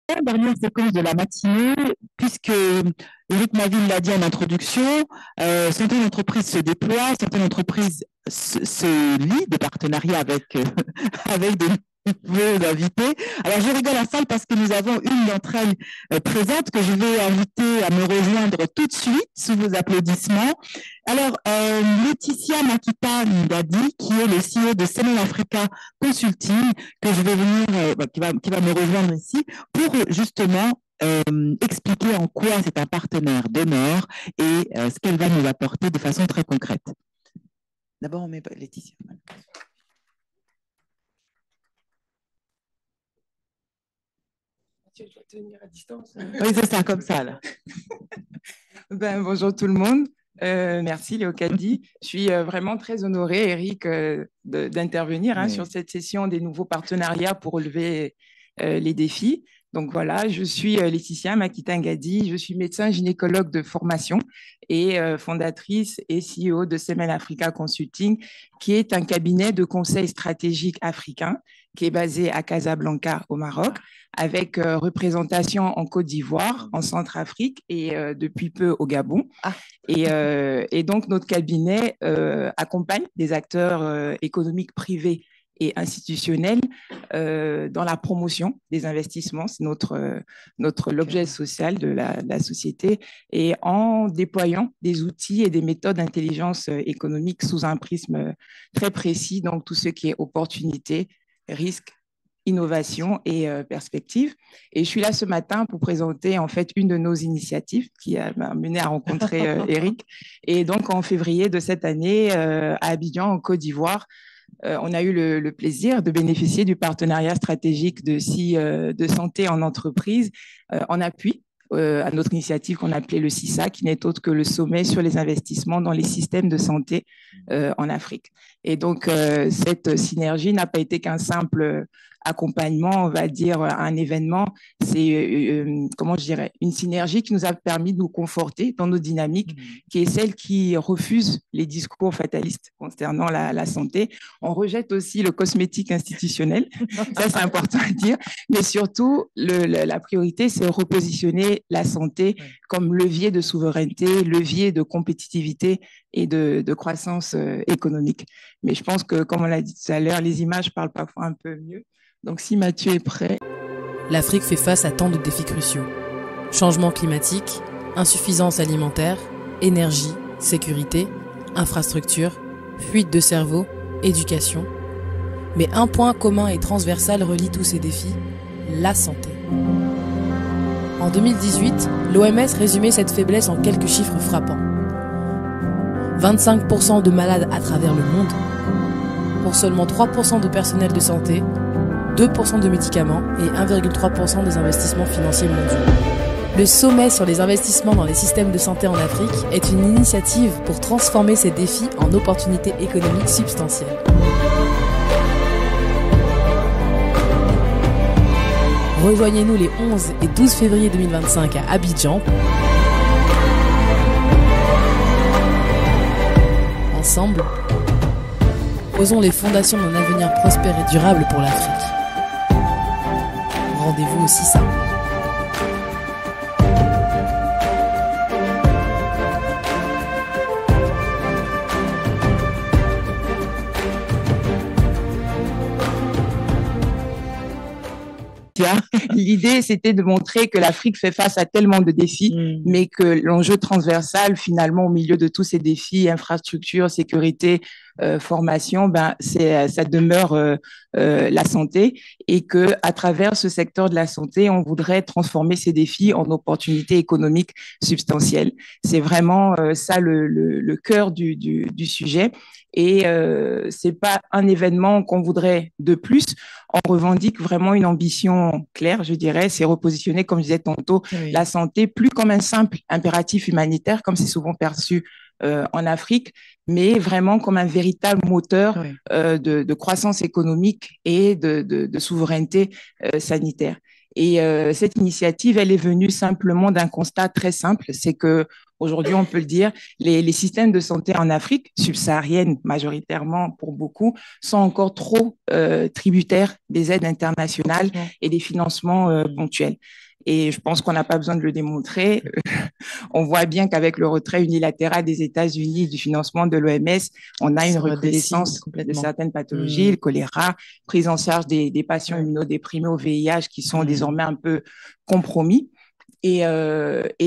Dernière séquence de la matinée, puisque Eric Maville l'a dit en introduction, certaines entreprises se déploient, certaines entreprises se lient de partenariats avec, avec des nouveaux invités. Alors, je rigole à ça parce que nous avons une d'entre elles présente que je vais inviter à me rejoindre tout de suite sous vos applaudissements. Alors, Laetitia Makita Ngadi, qui est le CEO de Semen Africa Consulting, que je vais venir, qui va me rejoindre ici, pour justement expliquer en quoi c'est un partenaire d'honneur et ce qu'elle va nous apporter de façon très concrète. D'abord, on met Laetitia. Tu dois tenir à distance. Oui, c'est ça, comme ça. Là. Bonjour tout le monde. Merci Léocadie. Je suis vraiment très honorée, Eric, d'intervenir sur cette session des nouveaux partenariats pour relever les défis. Donc voilà, je suis Laetitia Makita Ngadi, je suis médecin gynécologue de formation et fondatrice et CEO de Semen Africa Consulting, qui est un cabinet de conseil stratégique africain qui est basé à Casablanca au Maroc, avec représentation en Côte d'Ivoire, en Centrafrique et depuis peu au Gabon. Et donc, notre cabinet accompagne des acteurs économiques privés et institutionnels dans la promotion des investissements. C'est l'objet social de la société, et en déployant des outils et des méthodes d'intelligence économique sous un prisme très précis, donc tout ce qui est opportunité, risque, innovation et perspective. Et je suis là ce matin pour présenter en fait une de nos initiatives qui m'a mené à rencontrer Eric. Et donc en février de cette année, à Abidjan, en Côte d'Ivoire, on a eu le plaisir de bénéficier du partenariat stratégique de santé en entreprise en appui à notre initiative qu'on appelait le CISA, qui n'est autre que le sommet sur les investissements dans les systèmes de santé en Afrique. Et donc, cette synergie n'a pas été qu'un simple accompagnement, on va dire, un événement. C'est, comment je dirais, une synergie qui nous a permis de nous conforter dans nos dynamiques, qui est celle qui refuse les discours fatalistes concernant la santé. On rejette aussi le cosmétique institutionnel, ça c'est important à dire, mais surtout, la priorité, c'est repositionner la santé comme levier de souveraineté, levier de compétitivité et de croissance économique. Mais je pense que, comme on l'a dit tout à l'heure, les images parlent parfois un peu mieux. Donc, si Mathieu est prêt. L'Afrique fait face à tant de défis cruciaux. Changement climatique, insuffisance alimentaire, énergie, sécurité, infrastructure, fuite de cerveau, éducation. Mais un point commun et transversal relie tous ces défis, la santé. En 2018, l'OMS résumait cette faiblesse en quelques chiffres frappants. 25% de malades à travers le monde, pour seulement 3% de personnel de santé, 2% de médicaments et 1,3% des investissements financiers mondiaux. Le sommet sur les investissements dans les systèmes de santé en Afrique est une initiative pour transformer ces défis en opportunités économiques substantielles. Rejoignez-nous les 11 et 12 février 2025 à Abidjan. Ensemble, posons les fondations d'un avenir prospère et durable pour l'Afrique. Rendez-vous aussi ça. L'idée, c'était de montrer que l'Afrique fait face à tellement de défis, mais que l'enjeu transversal, finalement, au milieu de tous ces défis, infrastructure, sécurité, formation, ça demeure la santé, et que à travers ce secteur de la santé, on voudrait transformer ces défis en opportunités économiques substantielles. C'est vraiment ça le cœur du sujet. Et c'est pas un événement qu'on voudrait de plus. On revendique vraiment une ambition claire, je dirais, c'est repositionner, comme je disais tantôt, la santé plus comme un simple impératif humanitaire, comme c'est souvent perçu en Afrique, mais vraiment comme un véritable moteur de croissance économique et de souveraineté sanitaire. Et cette initiative, elle est venue simplement d'un constat très simple, c'est que aujourd'hui, on peut le dire, les systèmes de santé en Afrique subsaharienne, majoritairement pour beaucoup, sont encore trop tributaires des aides internationales et des financements ponctuels. Et je pense qu'on n'a pas besoin de le démontrer. On voit bien qu'avec le retrait unilatéral des États-Unis du financement de l'OMS, on a une recrudescence de certaines pathologies, le choléra, prise en charge des patients immunodéprimés au VIH qui sont désormais un peu compromis. Et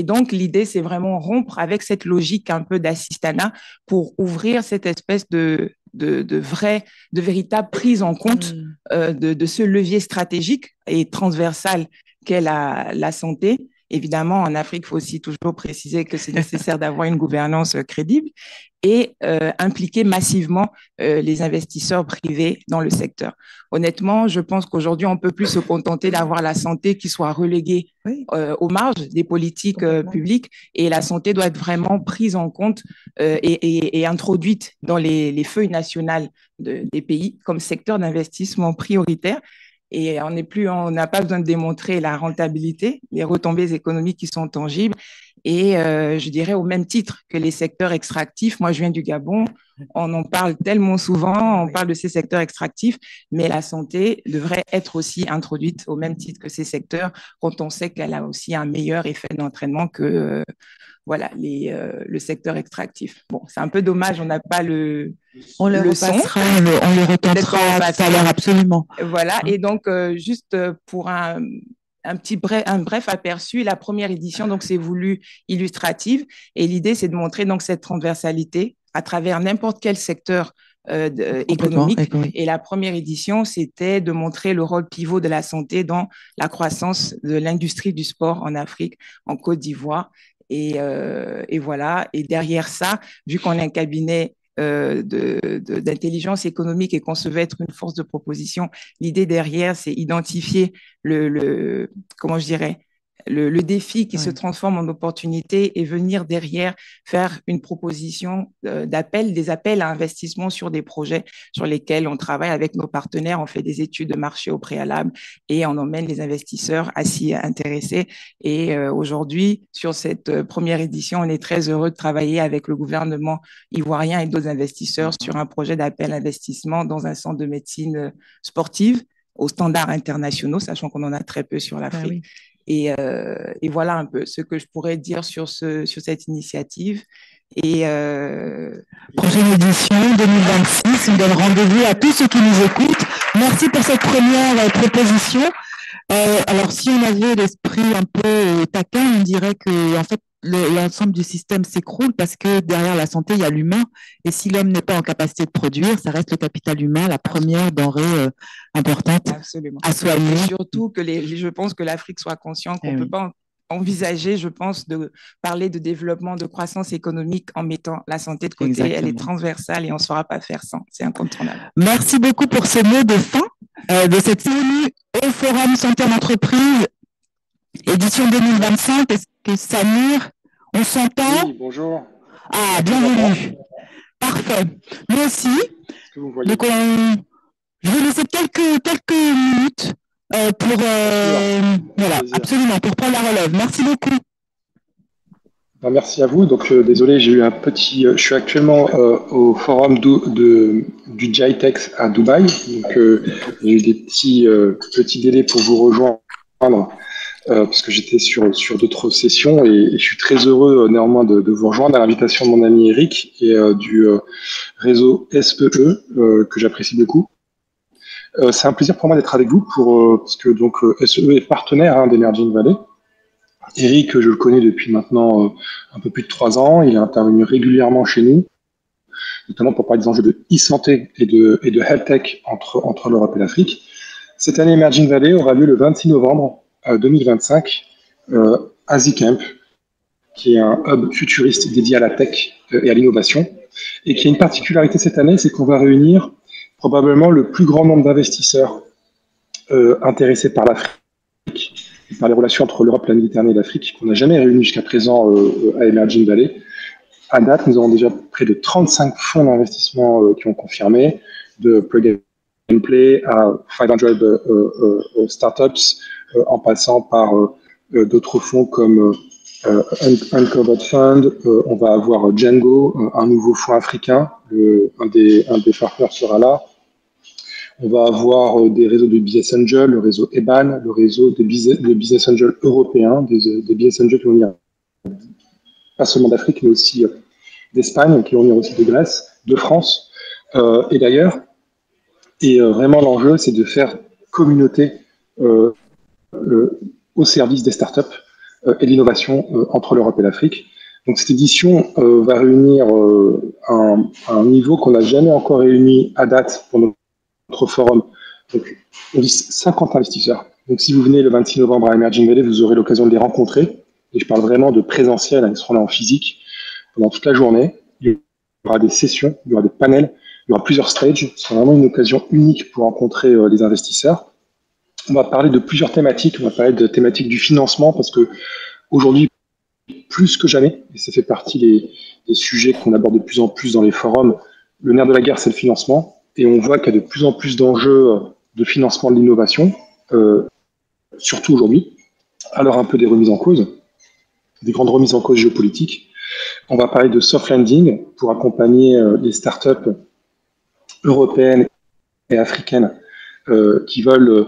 donc, l'idée, c'est vraiment rompre avec cette logique un peu d'assistanat pour ouvrir cette espèce de véritable prise en compte de ce levier stratégique et transversal qu'est la santé. Évidemment, en Afrique, il faut aussi toujours préciser que c'est nécessaire d'avoir une gouvernance crédible et impliquer massivement les investisseurs privés dans le secteur. Honnêtement, je pense qu'aujourd'hui, on ne peut plus se contenter d'avoir la santé qui soit reléguée aux marges des politiques publiques, et la santé doit être vraiment prise en compte et introduite dans les feuilles nationales des pays comme secteur d'investissement prioritaire. Et on n'a pas besoin de démontrer la rentabilité, les retombées économiques qui sont tangibles. Et je dirais au même titre que les secteurs extractifs. Moi, je viens du Gabon. On en parle tellement souvent, on parle de ces secteurs extractifs, mais la santé devrait être aussi introduite au même titre que ces secteurs quand on sait qu'elle a aussi un meilleur effet d'entraînement que voilà, le secteur extractif. Bon, c'est un peu dommage, on n'a pas on le repassera, on le retentera tout à l'heure, absolument. Voilà, et donc, juste pour un bref aperçu, la première édition, donc, c'est voulu illustrative, et l'idée, c'est de montrer donc cette transversalité à travers n'importe quel secteur économique. Et la première édition, c'était de montrer le rôle pivot de la santé dans la croissance de l'industrie du sport en Afrique, en Côte d'Ivoire. Et voilà. Et derrière ça, vu qu'on est un cabinet d'intelligence économique et qu'on se veut être une force de proposition, l'idée derrière, c'est identifier comment je dirais, le défi qui se transforme en opportunité et venir derrière faire une proposition des appels à investissement sur des projets sur lesquels on travaille avec nos partenaires, on fait des études de marché au préalable et on emmène les investisseurs à s'y intéresser. Et aujourd'hui, sur cette première édition, on est très heureux de travailler avec le gouvernement ivoirien et d'autres investisseurs sur un projet d'appel à investissement dans un centre de médecine sportive aux standards internationaux, sachant qu'on en a très peu sur l'Afrique. Et voilà un peu ce que je pourrais dire sur cette initiative. Et prochaine édition 2026, on donne rendez-vous à tous ceux qui nous écoutent. Merci pour cette première proposition. Alors, si on avait l'esprit un peu taquin, on dirait que en fait l'ensemble du système s'écroule parce que derrière la santé, il y a l'humain. Et si l'homme n'est pas en capacité de produire, ça reste le capital humain, la première denrée importante à soigner. Et surtout que je pense que l'Afrique soit consciente qu'on ne peut pas envisager, je pense, de parler de développement, de croissance économique en mettant la santé de côté. Exactement. Elle est transversale et on ne saura pas faire sans. C'est incontournable. Merci beaucoup pour ce mot de fin de cette venue au Forum Santé en entreprise, édition 2025. Est-ce que Samir, on s'entend? Oui, bonjour. Ah, bienvenue. Parfait. Moi aussi. Donc, je vais laisser quelques minutes pour voilà, absolument, pour prendre la relève. Merci beaucoup. Merci à vous. Donc, désolé, j'ai eu un petit. Je suis actuellement au forum du GITEX à Dubaï. Donc, j'ai eu des petits délais pour vous rejoindre parce que j'étais sur d'autres sessions et je suis très heureux néanmoins de vous rejoindre à l'invitation de mon ami Eric et du réseau SEE que j'apprécie beaucoup. C'est un plaisir pour moi d'être avec vous parce que donc SEE est partenaire d'Emerging Valley. Eric, je le connais depuis maintenant un peu plus de 3 ans. Il est intervenu régulièrement chez nous, notamment pour parler des enjeux de e-santé et de health tech entre l'Europe et l'Afrique. Cette année, Emerging Valley aura lieu le 26 novembre 2025 à Zcamp, qui est un hub futuriste dédié à la tech et à l'innovation, et qui a une particularité cette année, c'est qu'on va réunir probablement le plus grand nombre d'investisseurs intéressés par l'Afrique, et par les relations entre l'Europe, la Méditerranée et l'Afrique, qu'on n'a jamais réuni jusqu'à présent à Emerging Valley. À date, nous avons déjà près de 35 fonds d'investissement qui ont confirmé, de Plug and Play à 500 startups, en passant par d'autres fonds comme Uncovered Fund. On va avoir Django, un nouveau fonds africain. Un des partenaires sera là. On va avoir des réseaux de Business Angel, le réseau EBAN, le réseau de Business Angel européens, des Business Angel qui vont venir pas seulement d'Afrique, mais aussi d'Espagne, qui vont venir aussi de Grèce, de France et d'ailleurs. Et vraiment, l'enjeu, c'est de faire communauté au service des startups et l'innovation entre l'Europe et l'Afrique. Donc, cette édition va réunir un niveau qu'on n'a jamais encore réuni à date pour notre forum. Donc, on dit 50 investisseurs. Donc, si vous venez le 26 novembre à Emerging Valley, vous aurez l'occasion de les rencontrer. Et je parle vraiment de présentiel, hein, ils seront là en physique pendant toute la journée. Il y aura des sessions, il y aura des panels, il y aura plusieurs stages. Ce sera vraiment une occasion unique pour rencontrer les investisseurs. On va parler de plusieurs thématiques. On va parler de thématiques du financement parce que aujourd'hui, plus que jamais, et ça fait partie des sujets qu'on aborde de plus en plus dans les forums, le nerf de la guerre, c'est le financement. Et on voit qu'il y a de plus en plus d'enjeux de financement de l'innovation, surtout aujourd'hui, alors un peu des remises en cause, des grandes remises en cause géopolitiques. On va parler de soft landing pour accompagner les startups européennes et africaines qui veulent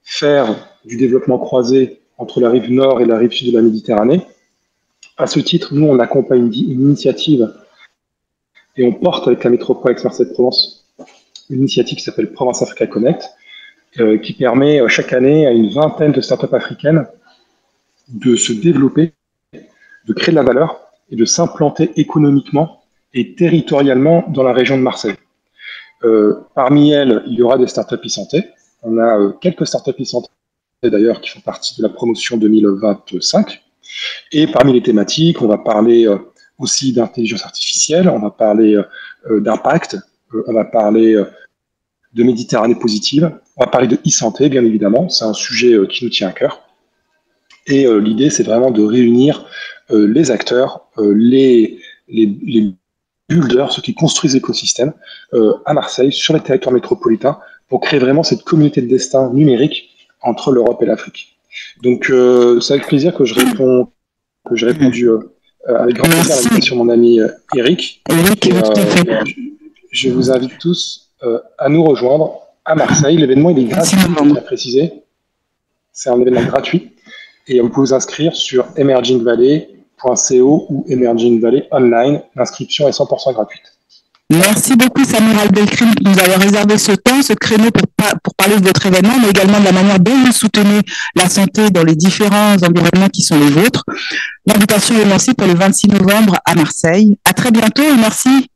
faire du développement croisé entre la rive nord et la rive sud de la Méditerranée. À ce titre, nous, on accompagne une initiative et on porte avec la métropole Aix-Marseille-Provence une initiative qui s'appelle Provence Africa Connect, qui permet chaque année à une vingtaine de startups africaines de se développer, de créer de la valeur et de s'implanter économiquement et territorialement dans la région de Marseille. Parmi elles, il y aura des startups e-santé. On a quelques startups e-santé d'ailleurs qui font partie de la promotion 2025. Et parmi les thématiques, on va parler aussi d'intelligence artificielle, on va parler d'impact, on va parler de Méditerranée positive, on va parler de e-santé, bien évidemment, c'est un sujet qui nous tient à cœur. Et l'idée, c'est vraiment de réunir les acteurs, les builders, ceux qui construisent l'écosystème à Marseille, sur les territoires métropolitains, pour créer vraiment cette communauté de destin numérique entre l'Europe et l'Afrique. Donc, c'est avec plaisir que j'ai répondu avec grand plaisir à l'invitation de mon ami Eric. Je vous invite tous à nous rejoindre à Marseille. L'événement, il est gratuit, je à préciser. C'est un événement gratuit. Et vous pouvez vous inscrire sur emergingvalley.co ou Emerging Valley Online. L'inscription est 100% gratuite. Merci beaucoup, Samir Al-Belkrim, de nous avoir réservé ce temps, ce créneau pour parler de votre événement, mais également de la manière dont vous soutenez la santé dans les différents environnements qui sont les vôtres. L'invitation est lancée pour le 26 novembre à Marseille. À très bientôt et merci.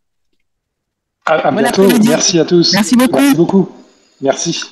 À bientôt. Merci à tous. Merci beaucoup. Merci beaucoup. Merci.